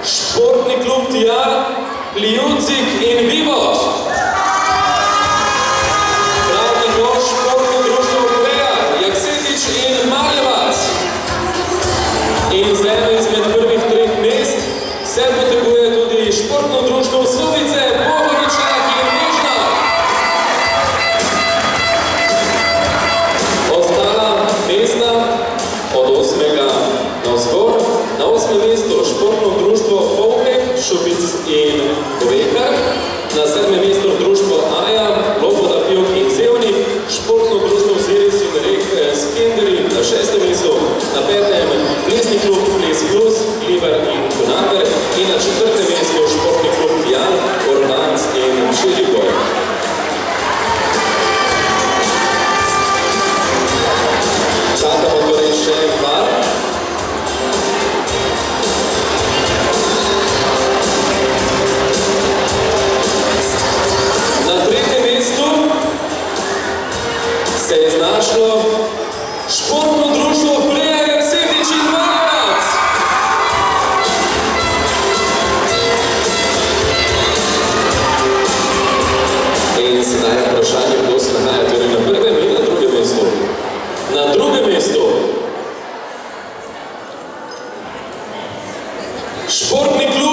Športni klub Tjar, Plijucik in Vivot. Prav tako športno društvo Koreja, Jaksetič in Maljevac. In z eno izmed prvih 3 mest se poteguje tudi športno društvo Subice, Bogovičak in Vižna. Ostala mesta od 8. navzgor. Na 8. mestu športno društvo Polhek, Šubic in Govekar. Na 7. mestu društvo Aja, Loboda, Pijok in Zevnik. Športno društvo Ziris in Rek Skenderi na 6. mestu. Na 5. plesni klub Ples Plus, Liber in Konater. In na 4. mestu športni klub Jan, Orlanc in Širiboj. Čakamo torej še en par. Na 3. mestu se je znašlo športno društvo Freja, Jaksetič in Maljevac. In sedaj vprašanje, kdo se nahaja torej na 1. in na 2. mestu. Na 2. mestu športni klub